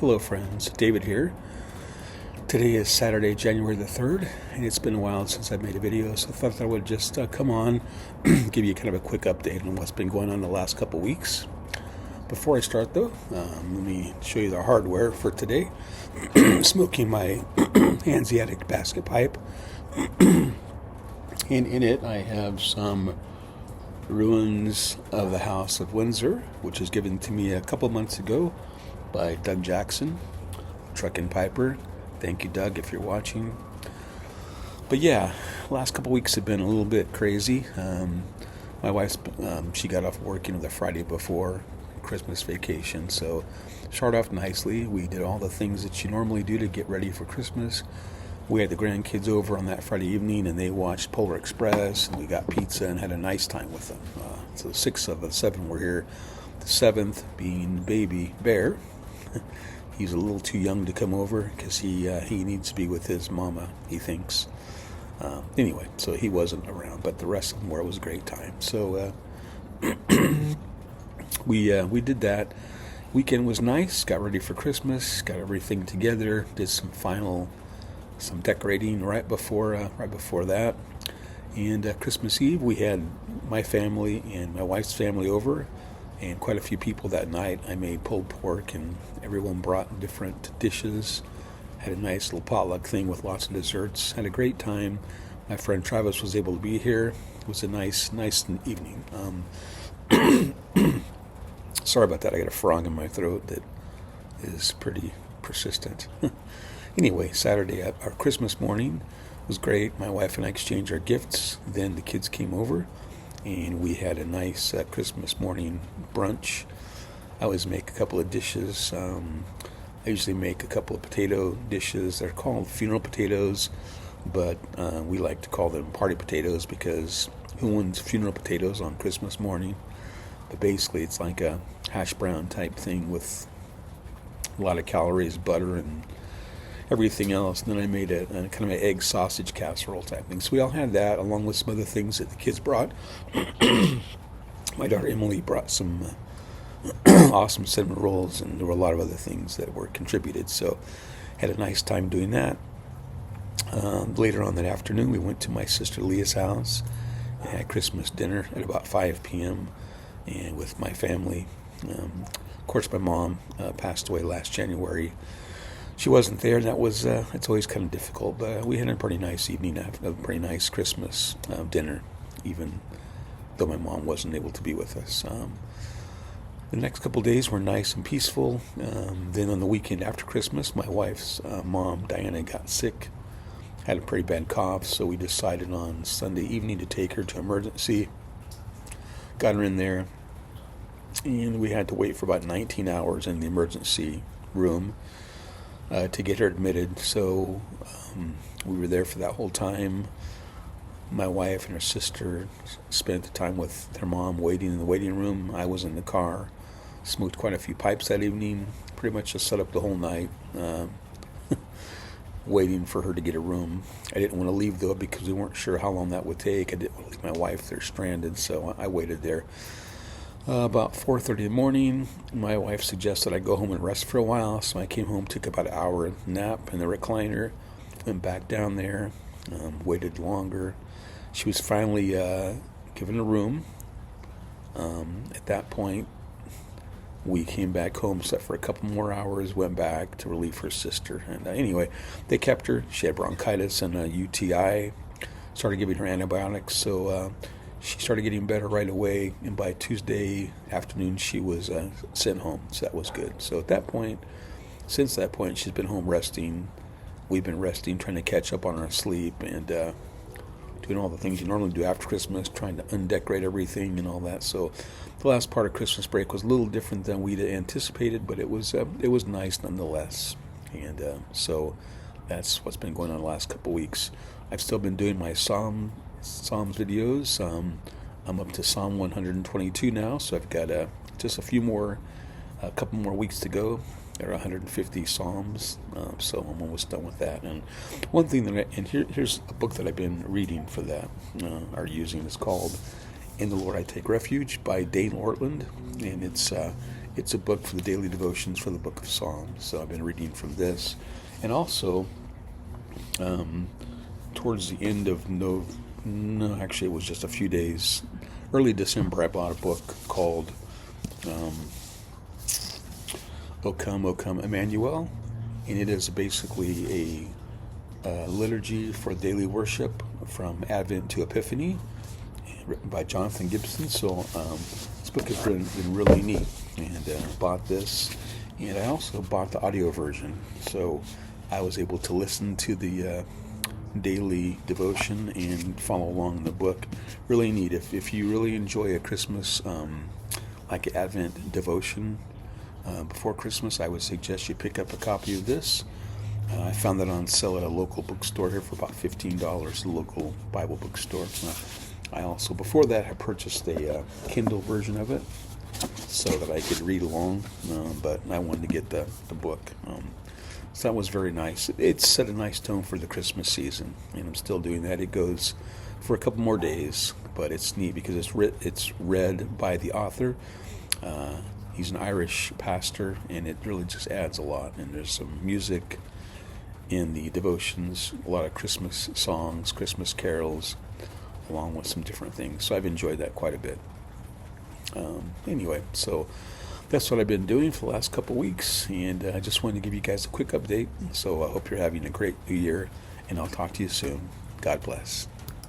Hello friends, David here. Today is Saturday, January the 3rd, and it's been a while since I've made a video, so I thought I would just come on, give you kind of a quick update on what's been going on the last couple weeks. Before I start though, let me show you the hardware for today. Smoking my Hanseatic basket pipe, and in it I have some Ruins of the House of Windsor, which was given to me a couple months ago by Doug Jackson, Truck and Piper. Thank you, Doug, if you're watching. But yeah, last couple weeks have been a little bit crazy. My wife's she got off work, the Friday before Christmas vacation, so started off nicely. We did all the things that you normally do to get ready for Christmas. We had the grandkids over on that Friday evening, and they watched Polar Express, and we got pizza and had a nice time with them. So 6 of the 7 were here. The 7th being baby Bear. He's a little too young to come over because he needs to be with his mama, he thinks. Anyway, so he wasn't around, but the rest of them were. It was a great time. So we did that. Weekend was nice. Got ready for Christmas. Got everything together. Did some decorating right before that. And Christmas Eve, we had my family and my wife's family over, and quite a few people that night. I made pulled pork, and everyone brought different dishes. Had a nice little potluck thing with lots of desserts. Had a great time. My friend Travis was able to be here. It was a nice evening. Sorry about that. I got a frog in my throat that is pretty persistent. Anyway, Saturday, our Christmas morning was great. My wife and I exchanged our gifts. Then the kids came over, and we had a nice Christmas morning brunch. I always make a couple of dishes. I usually make a couple of potato dishes. They're called funeral potatoes, but we like to call them party potatoes because who wants funeral potatoes on Christmas morning? But basically, it's like a hash brown type thing with a lot of calories, butter, and everything else. And then I made a kind of an egg sausage casserole type thing. So we all had that, along with some other things that the kids brought. My daughter Emily brought some awesome cinnamon rolls, and there were a lot of other things that were contributed. So had a nice time doing that. Later on that afternoon, we went to my sister Leah's house and had Christmas dinner at about 5 p.m. and with my family. Of course, my mom passed away last January. She wasn't there, and that was it's always kind of difficult, but we had a pretty nice evening, a pretty nice Christmas dinner, even though my mom wasn't able to be with us. The next couple of days were nice and peaceful. Then on the weekend after Christmas, my wife's mom, Diana, got sick, had a pretty bad cough, so we decided on Sunday evening to take her to emergency. Got her in there, and we had to wait for about 19 hours in the emergency room to get her admitted. So we were there for that whole time. My wife and her sister spent the time with their mom waiting in the waiting room. I was in the car, smoked quite a few pipes that evening, pretty much just set up the whole night, waiting for her to get a room. I didn't want to leave though because we weren't sure how long that would take. I didn't want to leave my wife there stranded, so I waited there. About 4:30 in the morning, my wife suggested I go home and rest for a while, so I came home, took about an hour nap in the recliner, went back down there, waited longer. She was finally given a room. At that point, we came back home, slept for a couple more hours, went back to relieve her sister. And anyway, they kept her. She had bronchitis and a UTI, started giving her antibiotics, so she started getting better right away, and by Tuesday afternoon she was sent home, so that was good. So since that point, she's been home resting. We've been resting, trying to catch up on our sleep, and doing all the things you normally do after Christmas, trying to undecorate everything and all that. So the last part of Christmas break was a little different than we'd anticipated, but it was nice nonetheless. And so that's what's been going on the last couple weeks. I've still been doing my Psalms videos. I'm up to Psalm 122 now, so I've got just a couple more weeks to go. There are 150 Psalms, so I'm almost done with that. And one thing here's a book that I've been reading for that, or using. It's called "In the Lord I Take Refuge" by Dane Ortland, and It's a book for the daily devotions for the Book of Psalms. So I've been reading from this, and also towards the end of no, actually it was just a few days, early December. I bought a book called O Come, Emmanuel, and it is basically a liturgy for daily worship from Advent to Epiphany, written by Jonathan Gibson. So this book has been really neat, and bought this, and I also bought the audio version, so I was able to listen to the daily devotion and follow along in the book. Really neat. If you really enjoy a Christmas like Advent devotion before Christmas, I would suggest you pick up a copy of this. I found that on sale at a local bookstore here for about $15, a local Bible bookstore. I also, before that, had purchased a Kindle version of it so that I could read along, but I wanted to get the book. So that was very nice. It set a nice tone for the Christmas season, and I'm still doing that. It goes for a couple more days, but it's neat because it's read by the author. He's an Irish pastor, and it really just adds a lot. And there's some music in the devotions, a lot of Christmas songs, Christmas carols, along with some different things. So I've enjoyed that quite a bit. Anyway, so that's what I've been doing for the last couple weeks, and I just wanted to give you guys a quick update. So I hope you're having a great new year, and I'll talk to you soon. God bless.